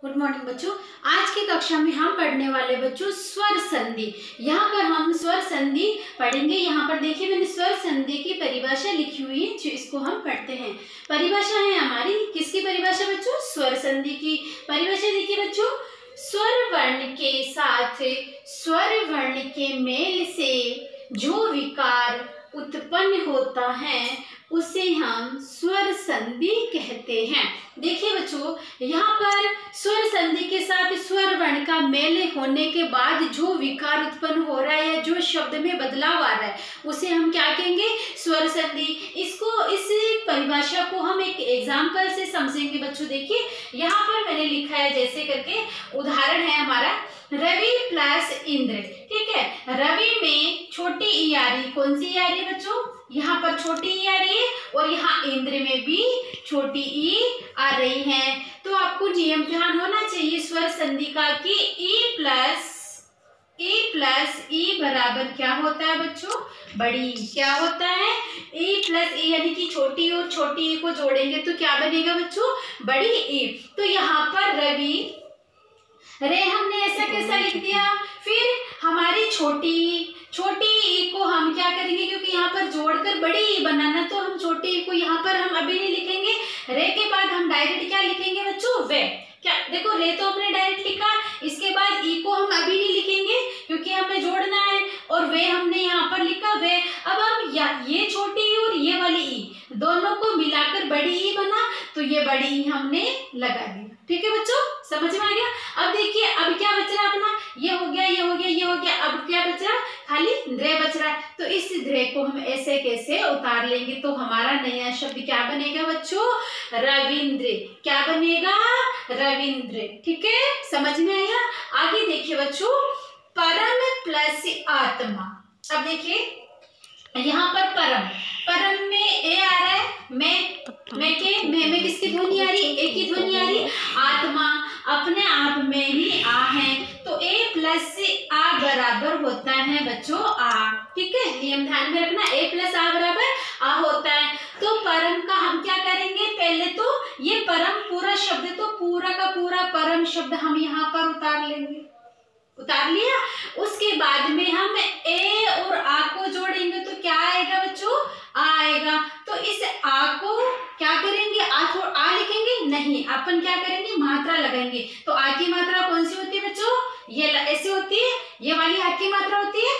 Good morning बच्चों। आज की कक्षा में हम पढ़ने वाले बच्चों स्वर संधि। यहाँ पर हम स्वर संधि पढ़ेंगे। यहाँ पर देखिए मैंने स्वर संधि की परिभाषा लिखी हुई है, जो इसको हम पढ़ते हैं। परिभाषा है हमारी, किसकी परिभाषा बच्चों? स्वर संधि की परिभाषा। देखिए बच्चों, स्वर वर्ण के साथ स्वर वर्ण के मेल से जो विकार उत्पन्न होता है उसे हम स्वर संधि कहते हैं। देखिए बच्चों, यहाँ पर स्वर संधि के साथ स्वर वर्ण का मेल होने के बाद जो विकार उत्पन्न हो रहा है या जो शब्द में बदलाव आ रहा है उसे हम क्या कहेंगे? स्वर संधि। इस परिभाषा को हम एक एग्जाम्पल से समझेंगे बच्चों। देखिए यहाँ पर मैंने लिखा है जैसे करके, उदाहरण है हमारा रवि प्लस इंद्र। ठीक है, रवि में छोटी ई आ रही, कौन सी ई आ रही है बच्चों? यहाँ पर छोटी ई आ रही है और यहाँ इंद्र में भी छोटी ई आ रही है। तो आपको नियम ध्यान होना चाहिए स्वर संधि का कि ई प्लस ई बराबर क्या होता है बच्चों? बड़ी। क्या होता है? ई प्लस ई, यानी कि छोटी और छोटी ई को जोड़ेंगे तो क्या बनेगा बच्चों? बड़ी ई। तो यहाँ पर रवि रे हमने ऐसा कैसा लिख दिया। फिर हमारी छोटी ई को हम क्या करेंगे, क्योंकि यहाँ पर जोड़कर बड़ी ई बनाना, तो हम छोटी ई को यहाँ पर हम अभी नहीं लिखेंगे। रे के बाद हम डायरेक्ट क्या लिखेंगे बच्चों? वे। क्या देखो, रे तो हमने डायरेक्ट लिखा, इसके बाद ई को हम अभी नहीं लिखेंगे क्योंकि हमें जोड़ना है, और वे हमने यहाँ पर लिखा वे। अब हम ये छोटी ई और ये वाली ई दोनों को मिलाकर बड़ी ई बना, तो ये बड़ी ई हमने लगा दी। ठीक है बच्चों, समझ में आ गया? अब देखिए, अब क्या बच रहा अपना? ये हो गया, ये हो गया, ये हो गया। अब क्या बच रहा? खाली द्रे बच रहा है। तो इस द्रे को हम ऐसे कैसे उतार लेंगे तो हमारा नया शब्द क्या बनेगा बच्चों? रविंद्र। क्या बनेगा? रविंद्र। ठीक है, समझ में आया? आगे देखिए बच्चों, परम प्लस आत्मा। अब देखिए यहाँ पर परम में ए आ रहा है, मैं किसकी ध्वनि आ रही? ए की ध्वनि आ रही। आत्मा अपने आप में ही आ है, तो ए प्लस आ बराबर होता है बच्चों आ। ठीक है, नियम ध्यान में रखना, ए प्लस आ बराबर आ होता है। तो परम का हम क्या करेंगे? पहले तो ये परम पूरा शब्द, तो पूरा का पूरा परम शब्द हम यहाँ पर उतार लेंगे। उतार लिया। उसके बाद में हम ए और आ को जोड़ेंगे तो क्या आएगा बच्चों? आ आएगा। तो इस आ को क्या करेंगे? आ लिखेंगे नहीं, अपन क्या करेंगे? मात्रा लगाएंगे। तो आ की मात्रा कौन सी होती है बच्चों? ये ऐसे होती है, ये वाली आ की मात्रा होती है।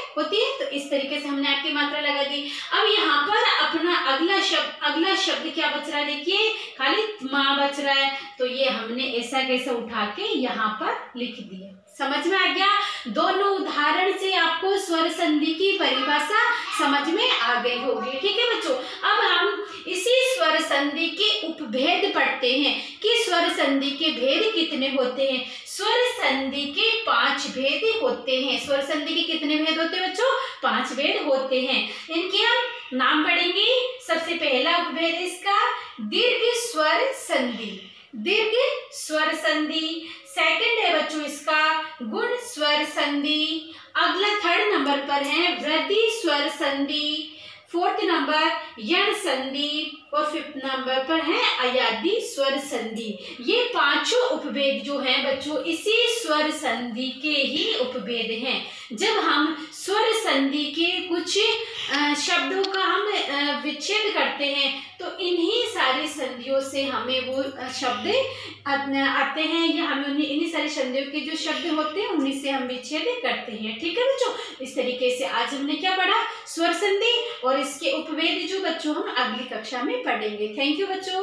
तो इस तरीके से हमने आ की मात्रा लगा दी। अब यहाँ पर अपना अगला शब्द क्या बच रहा है? देखिए खाली माँ बच रहा है, तो ये हमने ऐसा कैसे उठा के यहाँ पर लिख दिया। समझ में आ गया? दोनों उदाहरण से आपको स्वर संधि की परिभाषा समझ में आ गई होगी। ठीक है बच्चों, अब हम इसी स्वर संधि के उपभेद पढ़ते हैं कि स्वर संधि के भेद कितने होते हैं। स्वर संधि के 5 भेद होते हैं। स्वर संधि के कितने भेद होते हैं बच्चों? 5 भेद होते हैं। इनके हम नाम पढ़ेंगे। सबसे पहला उपभेद इसका दीर्घ स्वर संधि। दीर्घ स्वर संधि। सेकंड है बच्चों इसका गुण स्वर संधि। अगला 3rd नंबर पर है वृद्धि स्वर संधि। 4th नंबर यण संधि और 5th नंबर पर है अयादी स्वर संधि। ये 5 उपभेद जो हैं बच्चों, इसी स्वर संधि के ही उपभेद हैं। जब हम स्वर संधि के कुछ शब्दों का हम विच्छेद करते हैं तो इन्हीं सारी संधियों से हमें वो शब्द आते हैं, या हमें इन्हीं सारी संधियों के जो शब्द होते हैं उन्हीं से हम विच्छेद करते हैं। ठीक है बच्चों, इस तरीके से आज हमने क्या पढ़ा? स्वर संधि और इसके उपभेद जो बच्चों हम अगली कक्षा में पढ़ेंगे। थैंक यू बच्चों।